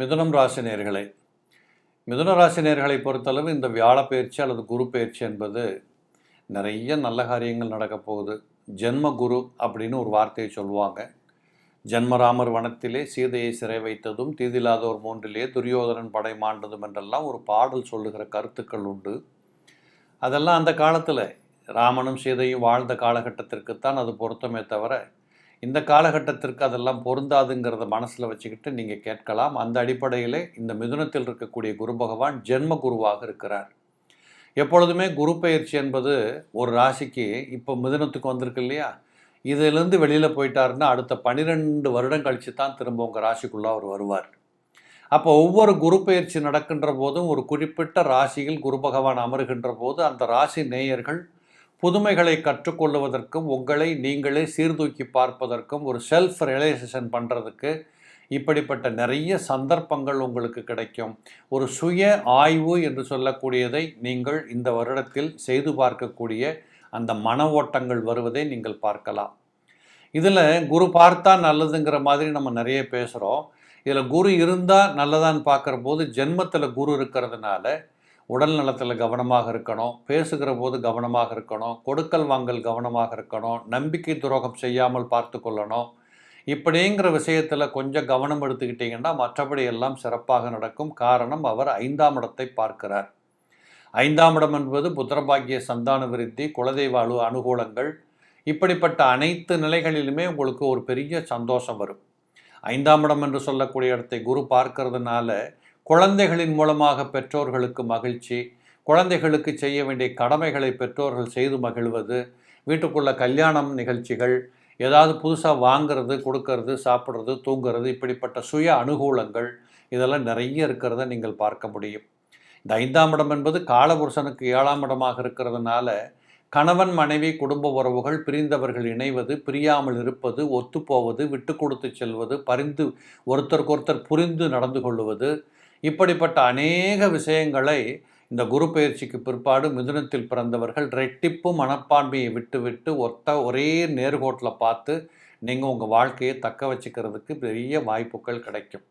மிதுனம் ராசி நேயர்களே, மிதுன ராசி நேயர்களை பொறுத்தளவு இந்த வியாழ பயிற்சி அல்லது குரு பயிற்சி என்பது நிறைய நல்ல காரியங்கள் நடக்க போகுது. ஜென்ம குரு அப்படின்னு ஒரு வார்த்தையை சொல்லுவாங்க. ஜென்மராமர் வனத்திலே சீதையை சிறை வைத்ததும், தீதில்லாதோர் மூன்றிலே துரியோதனன் படை மாண்டதும் என்றெல்லாம் ஒரு பாடல் சொல்லுகிற கருத்துக்கள் உண்டு. அதெல்லாம் அந்த காலத்தில் ராமனும் சீதையும் வாழ்ந்த காலகட்டத்திற்குத்தான் அது பொருத்தமே தவிர, இந்த காலகட்டத்திற்கு அதெல்லாம் பொருந்தாதுங்கிறத மனசில் வச்சுக்கிட்டு நீங்கள் கேட்கலாம். அந்த அடிப்படையில் இந்த மிதுனத்தில் இருக்கக்கூடிய குரு பகவான் ஜென்ம குருவாக இருக்கிறார். எப்பொழுதுமே குரு பயிற்சி என்பது ஒரு ராசிக்கு இப்போ மிதுனத்துக்கு வந்திருக்கு இல்லையா, இதிலிருந்து வெளியில் போயிட்டாருன்னா அடுத்த 12 வருடம் கழித்து தான் திரும்ப உங்கள் ராசிக்குள்ளே அவர் வருவார். அப்போ ஒவ்வொரு குரு பயிற்சி நடக்கின்ற போதும் ஒரு குறிப்பிட்ட ராசியில் குரு பகவான் அமருகின்ற போது அந்த ராசி நேயர்கள் புதுமைகளை கற்றுக்கொள்வதற்கும் உங்களை நீங்களே சீர்தூக்கி பார்ப்பதற்கும் ஒரு செல்ஃப் ரியலைசேஷன் பண்ணுறதுக்கு இப்படிப்பட்ட நிறைய சந்தர்ப்பங்கள் உங்களுக்கு கிடைக்கும். ஒரு சுய ஆய்வு என்று சொல்லக்கூடியதை நீங்கள் இந்த வருடத்தில் செய்து பார்க்கக்கூடிய அந்த மன ஓட்டங்கள் வருவதை நீங்கள் பார்க்கலாம். இதில் குரு பார்த்தா நல்லதுங்கிற மாதிரி நம்ம நிறைய பேசுகிறோம். இதில் குரு இருந்தால் நல்லதான்னு பார்க்குற போது ஜென்மத்தில் குரு இருக்கிறதுனால உடல் நலத்தில் கவனமாக இருக்கணும், பேசுகிற போது கவனமாக இருக்கணும், கொடுக்கல் வாங்கல் கவனமாக இருக்கணும், நம்பிக்கை துரோகம் செய்யாமல் பார்த்து கொள்ளணும். இப்படிங்கிற விஷயத்தில் கொஞ்சம் கவனம் எடுத்துக்கிட்டிங்கன்னா மற்றபடி எல்லாம் சிறப்பாக நடக்கும். காரணம், அவர் 5ஆம் இடத்தை பார்க்கிறார். 5ஆம் இடம் என்பது புத்திரபாக்கிய சந்தான விருத்தி, குலதெய்வ அனுகூலங்கள், இப்படிப்பட்ட அனைத்து நிலைகளிலுமே உங்களுக்கு ஒரு பெரிய சந்தோஷம் வரும். 5ஆம் இடம் என்று சொல்லக்கூடிய இடத்தை குரு பார்க்கறதுனால குழந்தைகளின் மூலமாக பெற்றோர்களுக்கு மகிழ்ச்சி, குழந்தைகளுக்கு செய்ய வேண்டிய கடமைகளை பெற்றோர்கள் செய்து மகிழ்வது, வீட்டுக்குள்ள கல்யாணம் நிகழ்ச்சிகள், ஏதாவது புதுசாக வாங்கிறது, கொடுக்கறது, சாப்பிட்றது, தூங்கிறது, இப்படிப்பட்ட சுய அனுகூலங்கள் இதெல்லாம் நிறைய இருக்கிறத நீங்கள் பார்க்க முடியும். இந்த 5ஆம் இடம் என்பது காலபுருஷனுக்கு 7ஆம் இடமாக இருக்கிறதுனால கணவன் மனைவி குடும்ப உறவுகள், பிரிந்தவர்கள் இணைவது, பிரியாமல் இருப்பது, ஒத்துப்போவது, விட்டு கொடுத்து செல்வது, பரிந்து ஒருத்தருக்கொருத்தர் புரிந்து நடந்து கொள்வது, இப்படிப்பட்ட அநேக விஷயங்களை இந்த குரு பயிற்சிக்கு பிற்பாடு மிதுனத்தில் பிறந்தவர்கள் ரெட்டிப்பு மனப்பான்மையை விட்டுவிட்டு ஒரே நேர்கோட்டில் பார்த்து நீங்கள் உங்கள் வாழ்க்கையை தக்க வச்சுக்கிறதுக்கு பெரிய வாய்ப்புகள் கிடைக்கும்.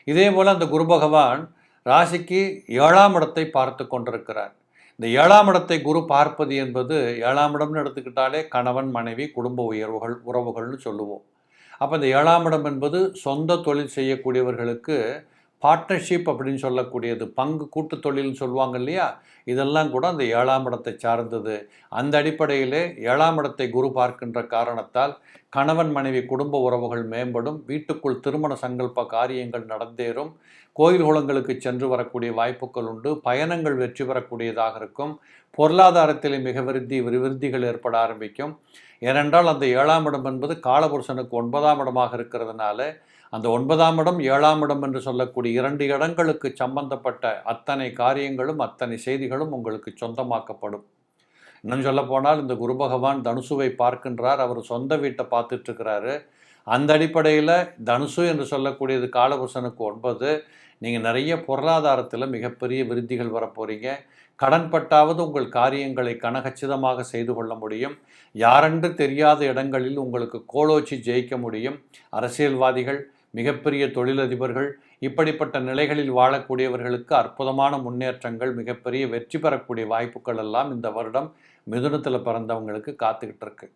இதே போல் அந்த குரு பகவான் ராசிக்கு 7ஆம் இடத்தை பார்த்து கொண்டிருக்கிறார். இந்த 7ஆம் இடத்தை குரு பார்ப்பது என்பது 7ஆம் இடம்னு எடுத்துக்கிட்டாலே கணவன் மனைவி குடும்ப உறவுகள்னு சொல்லுவோம். அப்போ இந்த 7ஆம் இடம் என்பது சொந்த தொழில் செய்யக்கூடியவர்களுக்கு பார்ட்னர்ஷிப் அப்படின்னு சொல்லக்கூடியது, பங்கு கூட்டு தொழில்னு சொல்லுவாங்க இல்லையா, இதெல்லாம் கூட அந்த 7ஆம் இடத்தை சார்ந்தது. அந்த அடிப்படையிலே 7ஆம் இடத்தை குரு பார்க்கின்ற காரணத்தால் கணவன் மனைவி குடும்ப உறவுகள் மேம்படும், வீட்டுக்குள் திருமண சங்கல்ப காரியங்கள் நடந்தேறும், கோயில் குளங்களுக்கு சென்று வரக்கூடிய வாய்ப்புகள் உண்டு, பயணங்கள் வெற்றி பெறக்கூடியதாக இருக்கும், பொருளாதாரத்திலே மிக விருத்திகள் ஏற்பட ஆரம்பிக்கும். ஏனென்றால் அந்த 7ஆம் இடம் என்பது காலபுருஷனுக்கு 9ஆம் இடமாக இருக்கிறதுனால அந்த 9ஆம் இடம் 7ஆம் இடம் என்று சொல்லக்கூடிய 2 இடங்களுக்கு சம்பந்தப்பட்ட அத்தனை காரியங்களும் அத்தனை செய்திகளும் உங்களுக்கு சொந்தமாக்கப்படும். இன்னும் சொல்ல போனால் இந்த குரு பகவான் தனுசுவை பார்க்கின்றார். அவர் சொந்த வீட்டை பார்த்துட்ருக்கிறாரு. அந்த அடிப்படையில் தனுசு என்று சொல்லக்கூடியது காலபுருஷனுக்கு 9. நீங்கள் நிறைய பொருளாதாரத்தில் மிகப்பெரிய விருத்திகள் வரப்போகிறீங்க. கடன்பட்டாவது உங்கள் காரியங்களை கனகச்சிதமாக செய்து கொள்ள முடியும். யாரென்று தெரியாத இடங்களில் உங்களுக்கு கோலோச்சி ஜெயிக்க முடியும். அரசியல்வாதிகள், மிகப்பெரிய தொழிலதிபர்கள், இப்படிப்பட்ட நிலைகளில் வாழக்கூடியவர்களுக்கு அற்புதமான முன்னேற்றங்கள், மிகப்பெரிய வெற்றி பெறக்கூடிய வாய்ப்புகள் எல்லாம் இந்த வருடம் மிதுனத்தில் பிறந்தவங்களுக்கு காத்துக்கிட்டு இருக்கு.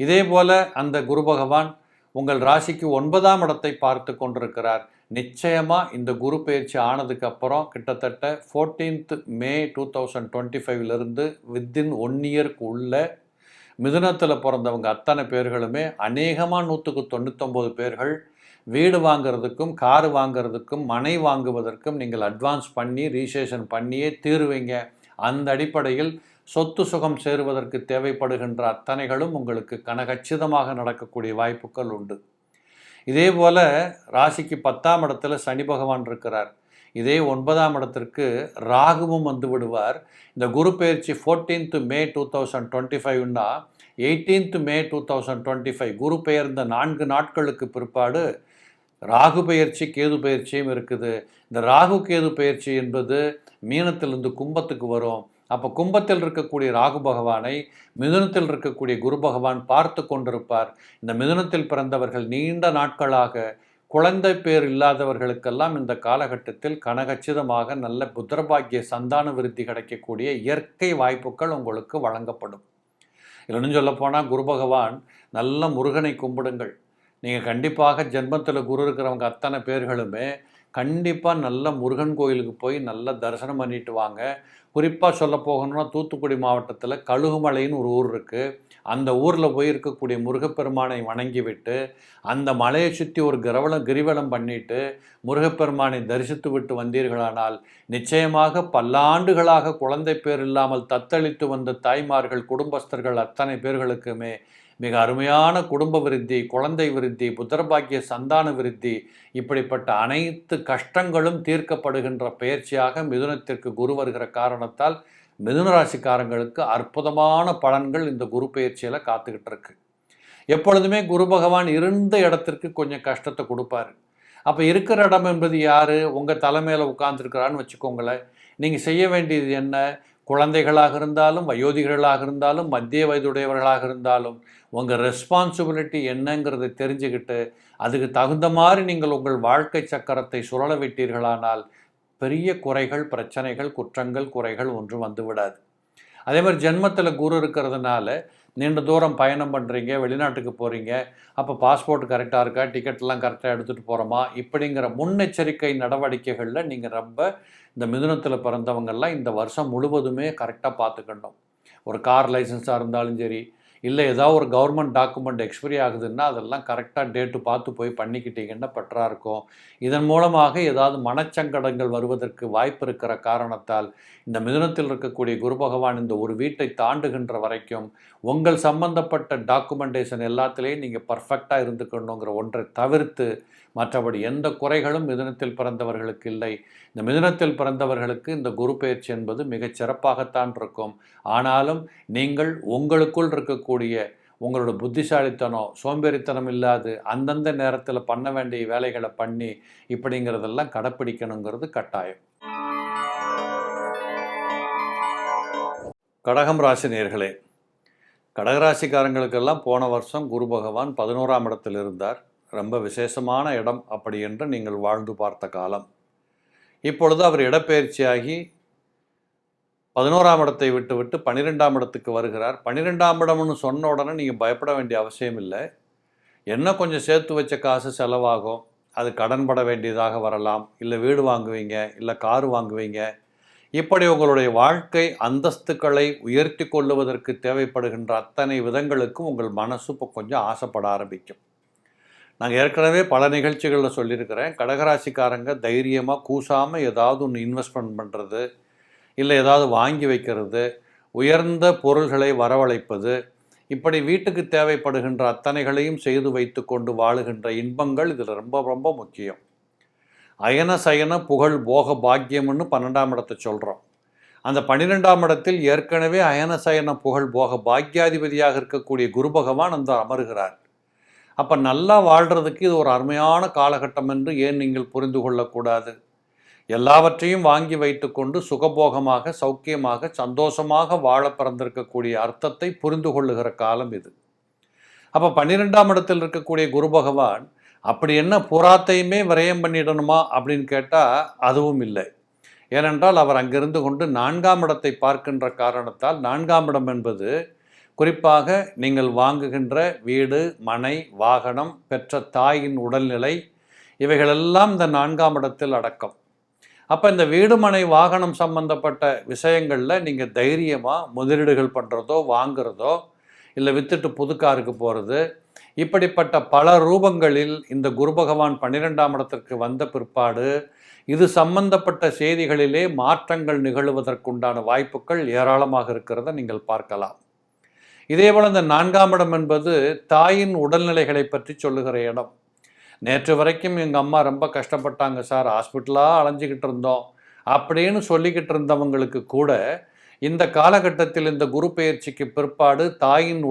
இதே போல் அந்த குரு பகவான் உங்கள் ராசிக்கு 9ஆம் இடத்தை பார்த்து கொண்டிருக்கிறார். நிச்சயமாக இந்த குரு பயிற்சி ஆனதுக்கு அப்புறம் கிட்டத்தட்ட 14th May 2025 வித்தின் 1 இயருக்கு உள்ள மிதுனத்தில் பிறந்தவங்க அத்தனை பேர்களுமே அநேகமாக 199 பேர்கள் வீடு வாங்கிறதுக்கும், கார் வாங்கிறதுக்கும், மனை வாங்குவதற்கும் நீங்கள் அட்வான்ஸ் பண்ணி ரிஜிஸ்ட்ரேஷன் பண்ணியே தீருவீங்க. அந்த அடிப்படையில் சொத்து சுகம் சேருவதற்கு தேவைப்படுகின்ற அத்தனைகளும் உங்களுக்கு கனகச்சிதமாக நடக்கக்கூடிய வாய்ப்புகள் உண்டு. இதே போல் ராசிக்கு 10ஆம் இடத்துல சனி பகவான் இருக்கிறார். இதே 9ஆம் இடத்திற்கு ராகுவும் வந்து விடுவார். இந்த குரு பயிற்சி 14th May 2025ன்னா 18th May 2025 குரு பெயர்ந்த 4 நாட்களுக்கு பிற்பாடு ராகு பயிற்சி, கேது பயிற்சியும் இருக்குது. இந்த ராகு கேது பயிற்சி என்பது மீனத்திலிருந்து கும்பத்துக்கு வரும். அப்போ கும்பத்தில் இருக்கக்கூடிய ராகு பகவானை மிதுனத்தில் இருக்கக்கூடிய குரு பகவான் பார்த்து கொண்டிருப்பார். இந்த மிதுனத்தில் பிறந்தவர்கள் நீண்ட நாட்களாக குழந்தை பேர் இல்லாதவர்களுக்கெல்லாம் இந்த காலகட்டத்தில் கனகச்சிதமாக நல்ல புத்திரபாக்கிய சந்தான விருத்தி கிடைக்கக்கூடிய இயற்கை வாய்ப்புகள் உங்களுக்கு வழங்கப்படும். இல்லைன்னு சொல்லப்போனால் குரு பகவான் நல்ல முருகனை கும்பிடுங்கள். நீங்கள் கண்டிப்பாக ஜென்மத்தில் குரு இருக்கிறவங்க அத்தனை பேர்களுமே கண்டிப்பாக நல்ல முருகன் கோயிலுக்கு போய் நல்ல தரிசனம் பண்ணிட்டு வாங்க. குறிப்பாக சொல்ல போகணும்னா தூத்துக்குடி மாவட்டத்தில் கழுகுமலைன்னு ஒரு ஊர் இருக்குது. அந்த ஊரில் போய் இருக்கக்கூடிய முருகப்பெருமானை வணங்கிவிட்டு அந்த மலையை சுற்றி ஒரு கிரிவலம் பண்ணிட்டு முருகப்பெருமானை தரிசித்து விட்டு வந்தீர்களானால் நிச்சயமாக பல்லாண்டுகளாக குழந்தை பேர் இல்லாமல் தத்தளித்து வந்த தாய்மார்கள் குடும்பஸ்தர்கள் அத்தனை பேர்களுக்குமே மிக அருமையான குடும்ப விருத்தி, குழந்தை விருத்தி, புத்திரபாக்கிய சந்தான விருத்தி, இப்படிப்பட்ட அனைத்து கஷ்டங்களும் தீர்க்கப்படுகின்ற பயிற்சியாக மிதுனத்திற்கு குரு வருகிற காரணத்தால் மிதுன ராசிக்காரங்களுக்கு அற்புதமான பலன்கள் இந்த குரு பயிற்சியில் காத்துக்கிட்டு இருக்கு. எப்பொழுதுமே குரு பகவான் இருந்த இடத்திற்கு கொஞ்சம் கஷ்டத்தை கொடுப்பாரு. அப்போ இருக்கிற இடம் என்பது யார்? உங்கள் தலைமையில் உட்கார்ந்துருக்கிறான்னு வச்சுக்கோங்களேன். நீங்கள் செய்ய வேண்டியது என்ன? குழந்தைகளாக இருந்தாலும் வயோதிகர்களாக இருந்தாலும் மத்திய வயதுடையவர்களாக இருந்தாலும் உங்கள் ரெஸ்பான்சிபிலிட்டி என்னங்கிறதை தெரிஞ்சுக்கிட்டு அதுக்கு தகுந்த மாதிரி நீங்கள் உங்கள் வாழ்க்கை சக்கரத்தை சுழல விட்டீர்களானால் பெரிய குறைகள், பிரச்சனைகள், குற்றங்கள், குறைகள் ஒன்றும் வந்து விடாது. அதே மாதிரி ஜென்மத்தில் குரு இருக்கிறதுனால நீண்ட தூரம் பயணம் பண்ணுறீங்க, வெளிநாட்டுக்கு போகிறீங்க, அப்போ பாஸ்போர்ட் கரெக்டாக இருக்கா, டிக்கெட்லாம் கரெக்டாக எடுத்துகிட்டு போகிறோமா, இப்படிங்கிற முன்னெச்சரிக்கை நடவடிக்கைகளில் நீங்கள் ரொம்ப இந்த மிதுனத்தில் பிறந்தவங்கள்லாம் இந்த வருஷம் முழுவதுமே கரெக்டாக பார்த்துக்கணும். ஒரு கார் லைசன்ஸாக இருந்தாலும் சரி, இல்லை ஏதாவது ஒரு கவர்மெண்ட் டாக்குமெண்ட் எக்ஸ்பைரி ஆகுதுன்னா அதெல்லாம் கரெக்டாக டேட்டு பார்த்து போய் பண்ணிக்கிட்டீங்கன்னா பெட்டராக இருக்கும். இதன் மூலமாக ஏதாவது மனச்சங்கடங்கள் வருவதற்கு வாய்ப்பு இருக்கிற காரணத்தால் இந்த மிதுனத்தில் இருக்கக்கூடிய குரு பகவான் இந்த ஒரு வீட்டை தாண்டுகின்ற வரைக்கும் உங்கள் சம்பந்தப்பட்ட டாக்குமெண்டேஷன் எல்லாத்துலேயும் நீங்கள் பர்ஃபெக்டாக இருந்துக்கணுங்கிற ஒன்றை தவிர்த்து மற்றபடி எந்த குறைகளும் மிதுனத்தில் பிறந்தவர்களுக்கு இல்லை. இந்த மிதுனத்தில் பிறந்தவர்களுக்கு இந்த குரு பயிற்சி என்பது மிகச் சிறப்பாகத்தான் இருக்கும். ஆனாலும் நீங்கள் உங்களுக்குள் இருக்கக்கூடிய உங்களோட புத்திசாலித்தனம், சோம்பேறித்தனம் இல்லாது அந்தந்த நேரத்தில் பண்ண வேண்டிய வேலைகளை பண்ணி இப்படிங்கிறதெல்லாம் கடைப்பிடிக்கணுங்கிறது கட்டாயம். கடகம் ராசி நேயர்களே, கடகராசிக்காரங்களுக்கெல்லாம் போன வருஷம் குரு பகவான் 11ஆம் இடத்தில் இருந்தார். ரொம்ப விசேஷமான இடம் அப்படி என்று நீங்கள் வாழ்ந்து பார்த்த காலம். இப்பொழுது அவர் இடப்பெயர்ச்சியாகி 11ஆம் இடத்தை விட்டு 12ஆம் இடத்துக்கு வருகிறார். 12ஆம் இடம்னு சொன்ன உடனே நீங்கள் பயப்பட வேண்டிய அவசியம் இல்லை. என்ன கொஞ்சம் சேர்த்து வச்ச காசு செலவாகும், அது கடன் பட வேண்டியதாக வரலாம், இல்லை வீடு வாங்குவீங்க, இல்லை காரு வாங்குவீங்க. இப்படி உங்களுடைய வாழ்க்கை அந்தஸ்துக்களை உயர்த்தி கொள்ளுவதற்கு தேவைப்படுகின்ற அத்தனை விதங்களுக்கும் உங்கள் மனசு இப்போ கொஞ்சம் ஆசைப்பட ஆரம்பிக்கும். நாங்கள் ஏற்கனவே பல நிகழ்ச்சிகளில் சொல்லியிருக்கிறேன், கடகராசிக்காரங்க தைரியமாக கூசாமல் ஏதாவது ஒன்று இன்வெஸ்ட்மெண்ட் பண்ணுறது, இல்லை ஏதாவது வாங்கி வைக்கிறது, உயர்ந்த பொருள்களை வரவழைப்பது, இப்படி வீட்டுக்கு தேவைப்படுகின்ற அத்தனைகளையும் செய்து வைத்து கொண்டு வாழுகின்ற இன்பங்கள் இதில் ரொம்ப ரொம்ப முக்கியம். அயன சயன புகழ் போக பாக்கியம்னு 12ஆம் இடத்தை சொல்கிறோம். அந்த 12ஆம் இடத்தில் ஏற்கனவே அயன சயன புகழ் போக பாக்கியாதிபதியாக இருக்கக்கூடிய குரு பகவான் அந்த அமர்கிறார். அப்போ நல்லா வாழ்கிறதுக்கு இது ஒரு அருமையான காலகட்டம் என்று ஏன் நீங்கள் புரிந்து கொள்ளக்கூடாது? எல்லாவற்றையும் வாங்கி வைத்துக்கொண்டு சுகபோகமாக, சௌக்கியமாக, சந்தோஷமாக வாழ பிறந்திருக்கக்கூடிய அர்த்தத்தை புரிந்து கொள்ளுகிற காலம் இது. அப்போ 12ஆம் இடத்தில் இருக்கக்கூடிய குரு பகவான் அப்படி என்ன புறாத்தையுமே விரயம் பண்ணிடணுமா அப்படின்னு கேட்டால் அதுவும் இல்லை. ஏனென்றால் அவர் அங்கிருந்து கொண்டு 4ஆம் இடத்தை பார்க்கின்ற காரணத்தால் 4ஆம் இடம் என்பது குறிப்பாக நீங்கள் வாங்குகின்ற வீடு, மனை, வாகனம், பெற்ற தாயின் உடல்நிலை, இவைகளெல்லாம் இந்த 4ஆம் இடத்தில் அடக்கம். அப்போ இந்த வீடு, மனை, வாகனம் சம்பந்தப்பட்ட விஷயங்களில் நீங்கள் தைரியமாக முதலீடுகள் பண்ணுறதோ, வாங்குறதோ, இல்லை விற்றுட்டு புது காருக்கு போகிறது, இப்படிப்பட்ட பல ரூபங்களில் இந்த குரு பகவான் 12ஆம் இடத்திற்கு வந்த பிற்பாடு இது சம்பந்தப்பட்ட செய்திகளிலே மாற்றங்கள் நிகழுவதற்குண்டான வாய்ப்புகள் ஏராளமாக இருக்கிறத நீங்கள் பார்க்கலாம். இதேபோல் இந்த 4ஆம் இடம் என்பது தாயின் உடல்நிலைகளை பற்றி சொல்லுகிற இடம். நேற்று வரைக்கும் எங்கள் அம்மா ரொம்ப கஷ்டப்பட்டாங்க சார், ஹாஸ்பிட்டலாக அலைஞ்சிக்கிட்டு இருந்தோம் அப்படின்னு சொல்லிக்கிட்டு இருந்தவங்களுக்கு கூட இந்த காலகட்டத்தில் இந்த குரு பெயர்ச்சிக்கு பிற்பாடு தாயின்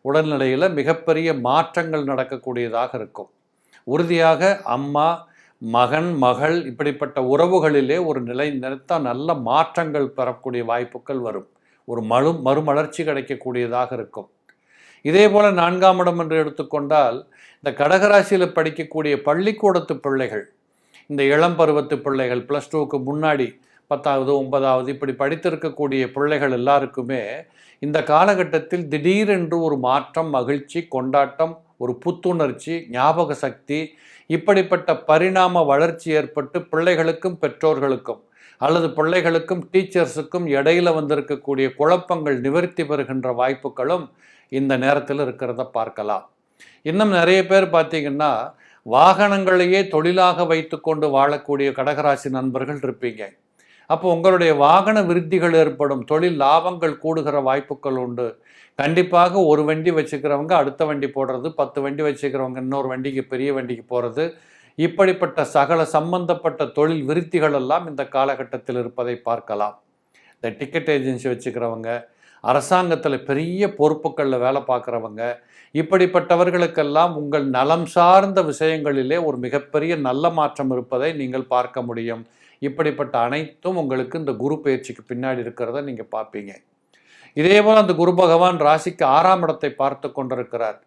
உடல்நிலையில் மிகப்பெரிய மாற்றங்கள் நடக்கக்கூடியதாக இருக்கும். உறுதியாக அம்மா, மகன், மகள் இப்படிப்பட்ட உறவுகளிலே ஒரு நிலைத்த நல்ல மாற்றங்கள் பெறக்கூடிய வாய்ப்புகள் வரும். ஒரு மறுமலர்ச்சி கிடைக்கக்கூடியதாக இருக்கும். இதே போல் 4ஆம் இடம் என்று எடுத்துக்கொண்டால் இந்த கடகராசியில் படிக்கக்கூடிய பள்ளிக்கூடத்து பிள்ளைகள், இந்த இளம் பருவத்து பிள்ளைகள், +2க்கு முன்னாடி 10வது 9வது இப்படி படித்திருக்கக்கூடிய பிள்ளைகள் எல்லாருக்குமே இந்த காலகட்டத்தில் திடீரென்று ஒரு மாற்றம், மகிழ்ச்சி, கொண்டாட்டம், ஒரு புத்துணர்ச்சி, ஞாபக சக்தி, இப்படிப்பட்ட பரிணாம வளர்ச்சி ஏற்பட்டு பிள்ளைகளுக்கும் பெற்றோர்களுக்கும் அல்லது பிள்ளைகளுக்கும் டீச்சர்ஸுக்கும் இடையில வந்திருக்கக்கூடிய குழப்பங்கள் நிவர்த்தி பெறுகின்ற வாய்ப்புகளும் இந்த நேரத்தில் இருக்கிறத பார்க்கலாம். இன்னும் நிறைய பேர் பார்த்தீங்கன்னா வாகனங்களையே தொழிலாக வைத்து கொண்டு வாழக்கூடிய கடகராசி நண்பர்கள் இருப்பீங்க. அப்போ உங்களுடைய வாகன விருத்திகள் ஏற்படும், தொழில் லாபங்கள் கூடுகிற வாய்ப்புகள் உண்டு. கண்டிப்பாக ஒரு வண்டி வச்சுக்கிறவங்க அடுத்த வண்டி போடுறது, 10 வண்டி வச்சுக்கிறவங்க இன்னொரு வண்டிக்கு பெரிய வண்டிக்கு போகிறது, இப்படிப்பட்ட சகல சம்பந்தப்பட்ட தொழில் விருத்திகள் எல்லாம் இந்த காலகட்டத்தில் இருப்பதை பார்க்கலாம். இந்த டிக்கெட் ஏஜென்சி வச்சுக்கிறவங்க, அரசாங்கத்தில் பெரிய பொறுப்புகளில் வேலை பார்க்குறவங்க, இப்படிப்பட்டவர்களுக்கெல்லாம் உங்கள் நலம் சார்ந்த விஷயங்களிலே ஒரு மிகப்பெரிய நல்ல மாற்றம் இருப்பதை நீங்கள் பார்க்க முடியும். இப்படிப்பட்ட அனைத்தும் உங்களுக்கு இந்த குரு பயிற்சிக்கு பின்னாடி இருக்கிறத நீங்கள் பார்ப்பீங்க. இதேபோல் அந்த குரு பகவான் ராசிக்கு 6ஆம் இடத்தை பார்த்து கொண்டிருக்கிறார்.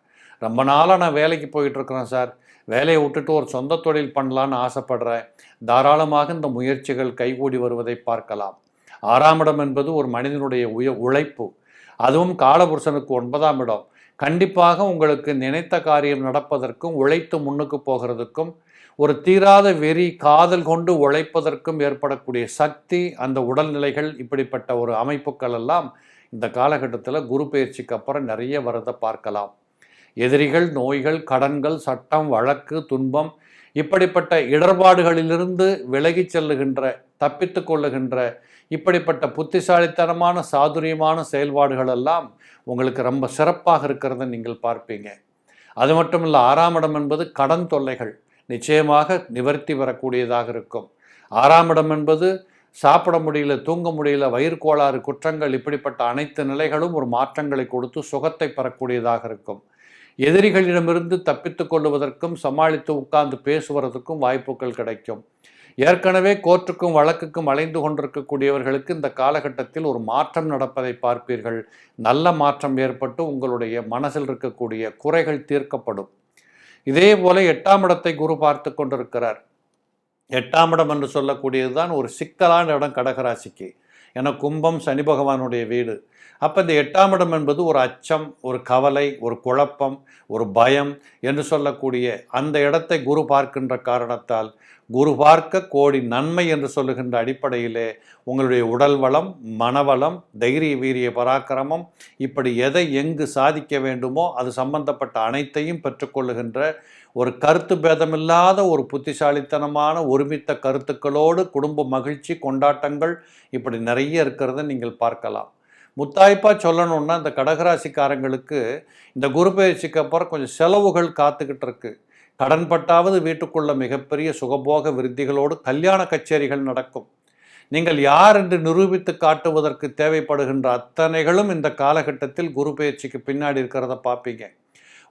ரொம்ப நாளாக நான் வேலைக்கு போயிட்டுருக்கிறேன் சார், வேலையை விட்டுட்டு ஒரு சொந்த தொழில் பண்ணலான்னு ஆசைப்படுறேன். தாராளமாக இந்த முயற்சிகள் கைகூடி வருவதை பார்க்கலாம். 6ஆம் இடம் என்பது ஒரு மனிதனுடைய உழைப்பு, அதுவும் காலபுருஷனுக்கு 9ஆம் இடம். கண்டிப்பாக உங்களுக்கு நினைத்த காரியம் நடப்பதற்கும் உழைத்து முன்னுக்கு போகிறதுக்கும் ஒரு தீராத வெறி, காதல் கொண்டு உழைப்பதற்கும் ஏற்படக்கூடிய சக்தி, அந்த உடல்நிலைகள், இப்படிப்பட்ட ஒரு அமைப்புகள் எல்லாம் இந்த காலகட்டத்தில் குரு பயிற்சிக்கு அப்புறம் நிறைய வரதை பார்க்கலாம். எதிரிகள், நோய்கள், கடன்கள், சட்டம், வழக்கு, துன்பம், இப்படிப்பட்ட இடர்பாடுகளிலிருந்து விலகி செல்லுகின்ற, தப்பித்து கொள்ளுகின்ற, இப்படிப்பட்ட புத்திசாலித்தனமான சாதுரியமான செயல்பாடுகள் எல்லாம் உங்களுக்கு ரொம்ப சிறப்பாக இருக்கிறத நீங்கள் பார்ப்பீங்க. அது மட்டும் இல்லை, 6ஆம் இடம் என்பது கடன் தொல்லைகள் நிச்சயமாக நிவர்த்தி வரக்கூடியதாக இருக்கும். 6ஆம் இடம் என்பது சாப்பிட முடியல, தூங்க முடியல, வயிறு கோளாறு, குற்றங்கள், இப்படிப்பட்ட அனைத்து நிலைகளும் ஒரு மாற்றங்களை கொடுத்து சுகத்தை பெறக்கூடியதாக இருக்கும். எதிரிகளிடமிருந்து தப்பித்து கொள்ளுவதற்கும் சமாளித்து உட்கார்ந்து பேசுவதற்கும் வாய்ப்புகள் கிடைக்கும். ஏற்கனவே கோர்ட்டுக்கும் வழக்குக்கும் அலைந்து கொண்டிருக்கக்கூடியவர்களுக்கு இந்த காலகட்டத்தில் ஒரு மாற்றம் நடப்பதை பார்ப்பீர்கள். நல்ல மாற்றம் ஏற்பட்டு உங்களுடைய மனசில் இருக்கக்கூடிய குறைகள் தீர்க்கப்படும். இதே போல 8ஆம் இடத்தை குரு பார்த்து கொண்டிருக்கிறார். 8ஆம் இடம் என்று சொல்லக்கூடியது தான் ஒரு சிக்கலான இடம் கடகராசிக்கு. என கும்பம் சனி பகவானுடைய வீடு. அப்போ இந்த 8ஆம் இடம் என்பது ஒரு அச்சம், ஒரு கவலை, ஒரு குழப்பம், ஒரு பயம் என்று சொல்லக்கூடிய அந்த இடத்தை குரு பார்க்கின்ற காரணத்தால் குரு பார்க்க கோடி நன்மை என்று சொல்லுகின்ற அடிப்படையிலே உங்களுடைய உடல் வளம், மனவளம், தைரிய வீரிய பராக்கிரமம், இப்படி எதை எங்கு சாதிக்க வேண்டுமோ அது சம்பந்தப்பட்ட அனைத்தையும் பெற்றுக்கொள்ளுகின்ற ஒரு கருத்து பேதமில்லாத ஒரு புத்திசாலித்தனமான ஒருமித்த கருத்துக்களோடு குடும்ப மகிழ்ச்சி, கொண்டாட்டங்கள் இப்படி நிறைய இருக்கிறத நீங்கள் பார்க்கலாம். முத்தாய்ப்பாக சொல்லணுன்னா இந்த கடகராசிக்காரங்களுக்கு இந்த குரு பயிற்சிக்கு அப்புறம் கொஞ்சம் செலவுகள் காத்துக்கிட்டு இருக்கு. கடன் பட்டாவது வீட்டுக்குள்ள மிகப்பெரிய சுகபோக விருத்திகளோடு கல்யாண கச்சேரிகள் நடக்கும். நீங்கள் யார் என்று நிரூபித்து காட்டுவதற்கு தேவைப்படுகின்ற அத்தனைகளும் இந்த காலகட்டத்தில் குரு பயிற்சிக்கு பின்னாடி இருக்கிறத பார்ப்பீங்க.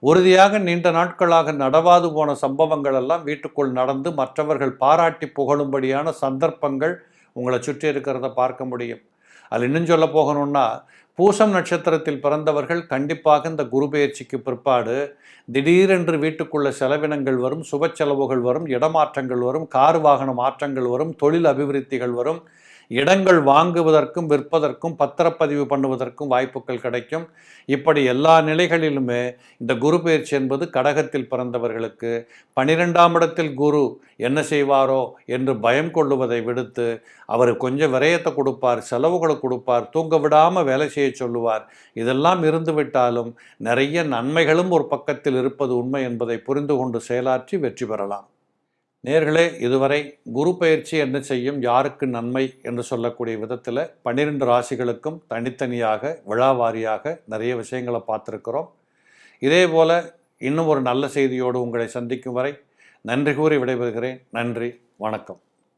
உறுதியாக நீண்ட நாட்களாக நடவாது போன சம்பவங்கள் எல்லாம் வீட்டுக்குள் நடந்து மற்றவர்கள் பாராட்டி புகழும்படியான சந்தர்ப்பங்கள் உங்களை சுற்றி இருக்கிறத பார்க்க முடியும். அதில் இன்னும் சொல்ல போகணும்னா, பூசம் நட்சத்திரத்தில் பிறந்தவர்கள் கண்டிப்பாக இந்த குரு பயிற்சிக்கு பிற்பாடு திடீரென்று வீட்டுக்குள்ள செலவினங்கள் வரும், சுப செலவுகள் வரும், இடமாற்றங்கள் வரும், கார் வாகன மாற்றங்கள் வரும், தொழில் அபிவிருத்திகள் வரும், இடங்கள் வாங்குவதற்கும் விற்பதற்கும் பத்திரப்பதிவு பண்ணுவதற்கும் வாய்ப்புகள் கிடைக்கும். இப்படி எல்லா நிலைகளிலுமே இந்த குரு பயிற்சி என்பது கடகத்தில் பிறந்தவர்களுக்கு 12ஆம் இடத்தில் குரு என்ன செய்வாரோ என்று பயம் கொள்ளுவதை விடுத்து அவர் கொஞ்சம் விரயத்தை கொடுப்பார், செலவுகளை கொடுப்பார், தூங்க விடாமல் வேலை செய்ய சொல்லுவார். இதெல்லாம் இருந்து விட்டாலும் நிறைய நன்மைகளும் ஒரு பக்கத்தில் இருப்பது உண்மை என்பதை புரிந்து கொண்டு செயலாற்றி வெற்றி பெறலாம். நேர்களே, இதுவரை குரு பயிற்சி என்ன செய்யும், யாருக்கு நன்மை என்று சொல்லக்கூடிய விதத்தில் 12 ராசிகளுக்கும் தனித்தனியாக விழாவாரியாக நிறைய விஷயங்களை பார்த்துருக்கிறோம். இதே போல் இன்னும் ஒரு நல்ல செய்தியோடு உங்களை சந்திக்கும் வரை நன்றி கூறி விடைபெறுகிறேன். நன்றி, வணக்கம்.